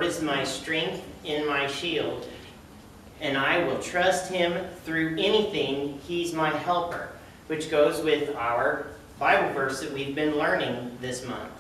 Lord is my strength and my shield, and I will trust him through anything. He's my helper, which goes with our Bible verse that we've been learning this month.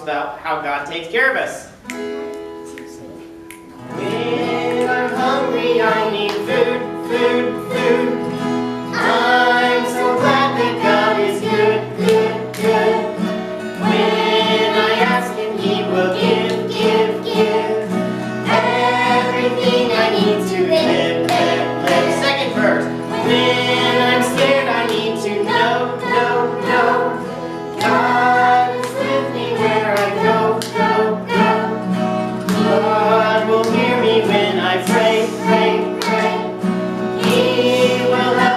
About how God takes care of us. When I'm hungry, I need food, food, food. I'm so glad that God is good, good, good. When I ask him, he will give, give, give. Everything I need to live, live, live. Second verse. When I'm scared, I need to know, know, know. God is with me where I go, go, go. God will hear me when I pray, pray, pray. He will help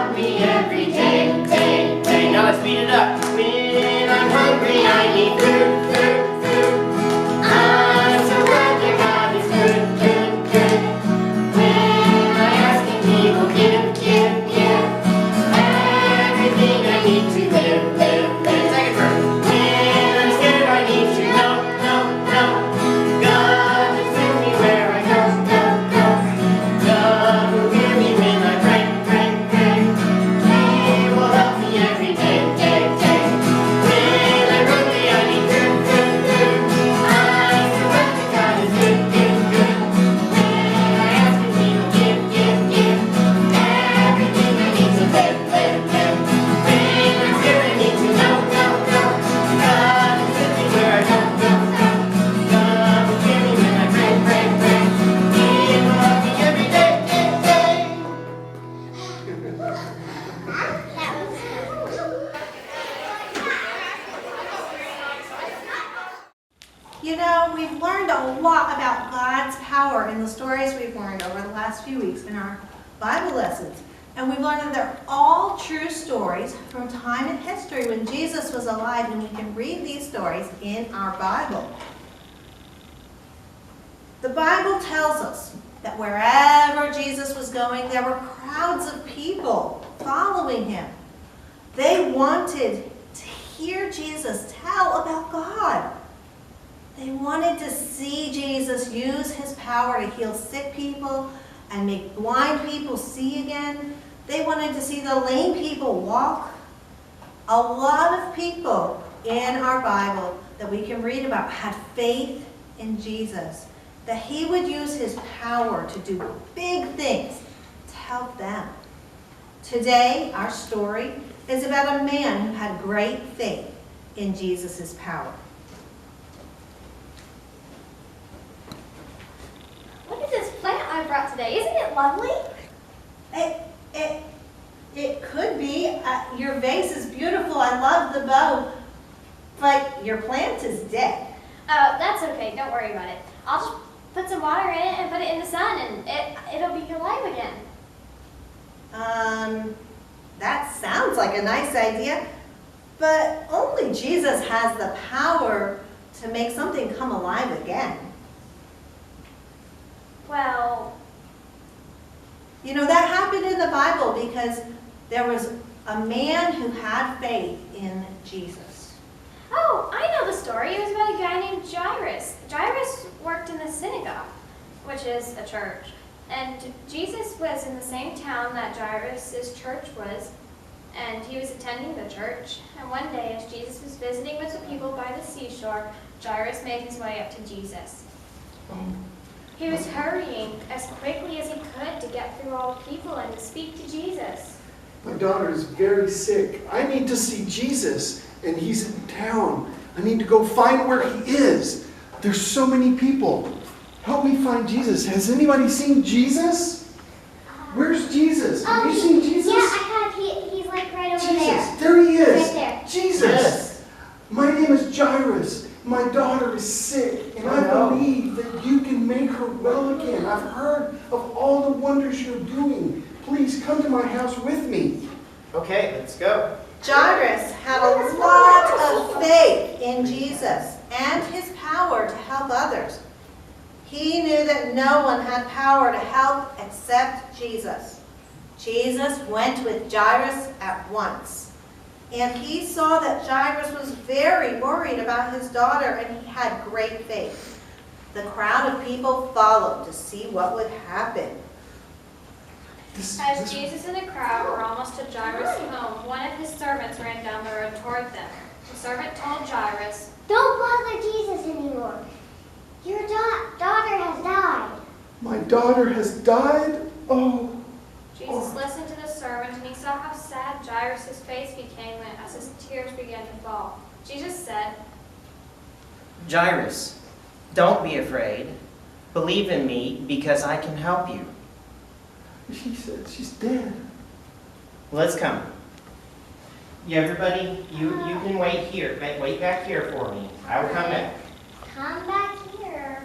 a lot about God's power in the stories we've learned over the last few weeks in our Bible lessons. And we've learned that they're all true stories from time in history when Jesus was alive, and we can read these stories in our Bible. The Bible tells us that wherever Jesus was going, there were crowds of people following him. They wanted to hear Jesus tell about God. They wanted to see Jesus use his power to heal sick people and make blind people see again. They wanted to see the lame people walk. A lot of people in our Bible that we can read about had faith in Jesus, that he would use his power to do big things to help them. Today, our story is about a man who had great faith in Jesus' power. Look at this plant I brought today. Isn't it lovely? It could be. Your vase is beautiful. I love the bow. But your plant is dead. Oh, that's okay. Don't worry about it. I'll just put some water in it and put it in the sun, and it'll be alive again. That sounds like a nice idea. But only Jesus has the power to make something come alive again. Well, you know, that happened in the Bible because there was a man who had faith in Jesus. oh, I know the story. It was about a guy named Jairus. Jairus worked in the synagogue, which is a church. And Jesus was in the same town that Jairus' church was, and he was attending the church. And one day, as Jesus was visiting with the people by the seashore, Jairus made his way up to Jesus. He was hurrying as quickly as he could to get through all the people and to speak to Jesus. My daughter is very sick. I need to see Jesus, and he's in town. I need to go find where he is. There's so many people. Help me find Jesus. Has anybody seen Jesus? Where's Jesus? Have you seen Jesus? Yeah, I have. He's like right over Jesus, there. there he is. Right there. Jesus. Yes. My name is Jairus. My daughter is sick, and I believe that you can make her well again. I've heard of all the wonders you're doing. Please come to my house with me. Okay, let's go. Jairus had a lot of faith in Jesus and his power to help others. He knew that no one had power to help except Jesus. Jesus went with Jairus at once. And he saw that Jairus was very worried about his daughter, and he had great faith. The crowd of people followed to see what would happen. As Jesus and the crowd were almost to Jairus' home, one of his servants ran down the road toward them. The servant told Jairus, Don't bother Jesus anymore. Your daughter has died. My daughter has died? Oh. Jesus listened to the servant, and he saw how sad Jairus' face became as his tears began to fall. Jesus said, Jairus, don't be afraid. Believe in me because I can help you. She said she's dead. Let's come. Yeah, everybody, you can wait here. Wait back here for me. I will come back. Come back here.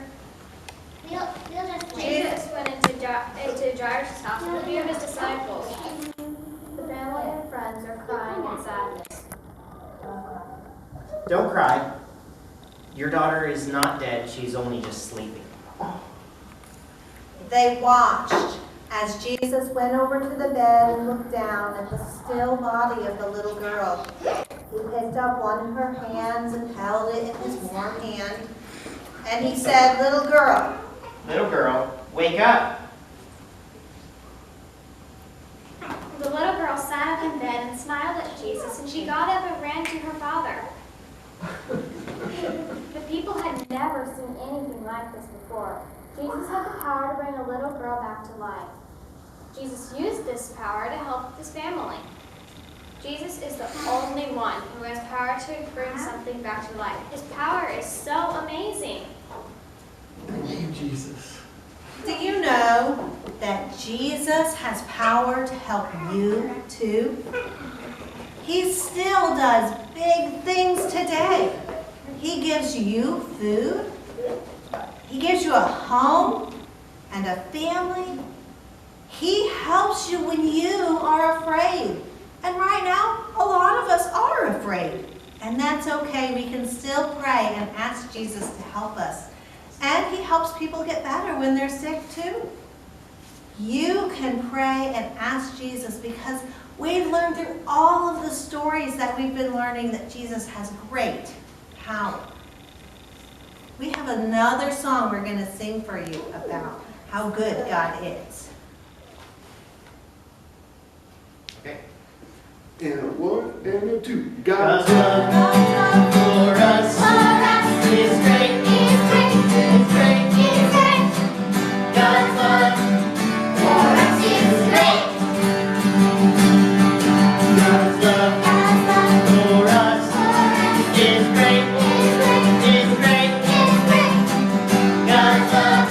We'll just wait. Jesus went into Jairus' house with a few of his disciples. The family and friends are crying in sadness. Don't cry. Your daughter is not dead. She's only just sleeping. They watched as Jesus went over to the bed and looked down at the still body of the little girl. He picked up one of her hands and held it in his warm hand. And he said, Little girl, wake up. The little girl sat up in bed and smiled at Jesus, and she got up and ran to her father. The people had never seen anything like this before. Jesus had the power to bring a little girl back to life. Jesus used this power to help his family. Jesus is the only one who has power to bring something back to life. His power is so amazing. Thank you, Jesus. do you know that Jesus has power to help you too? He still does big things today. He gives you food. He gives you a home and a family. He helps you when you are afraid. And right now, a lot of us are afraid. And that's okay. We can still pray and ask Jesus to help us. And He helps people get better when they're sick too. You can pray and ask Jesus because we've learned through all of the stories that we've been learning that Jesus has great power. We have another song we're going to sing for you about how good God is. And a one and a two. God's God's love for us is great, is great, is great. God's love for us is great. God's love for us is great, is great, is great. God's love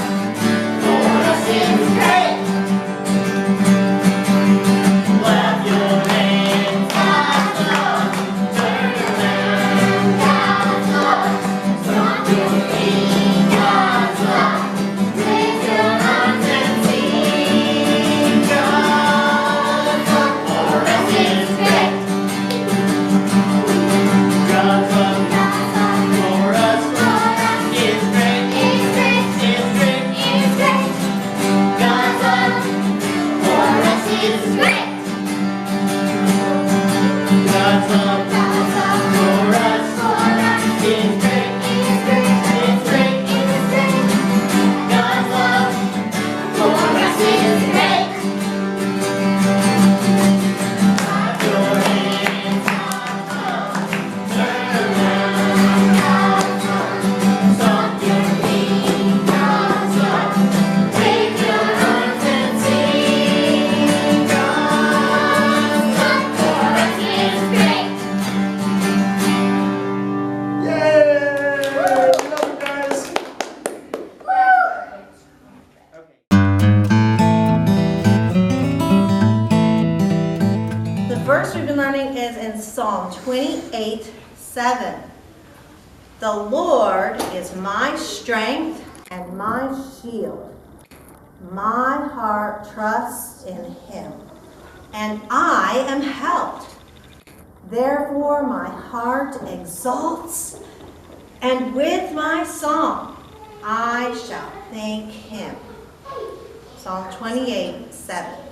for us is great. Clap your hands, God's love. Turn around, God's love. Stomp your feet, God's love. Raise your arms and sing. God's love for us is great. God's love for us is great, is great, is great. God's love for us is great. God's love for us is great, is great, is great. God's love for us is great. Clap your hands, God's love. Turn around, God's love. Stomp your feet, God's love. Wave your arms and sing. God's love for us is great. Yay! Love you guys. The verse we've been learning is in Psalm 28:7. The Lord is my strength and my shield. My heart trusts in Him, and I am helped. Therefore my heart exalts, and with my song I shall thank Him. Psalm 28:7.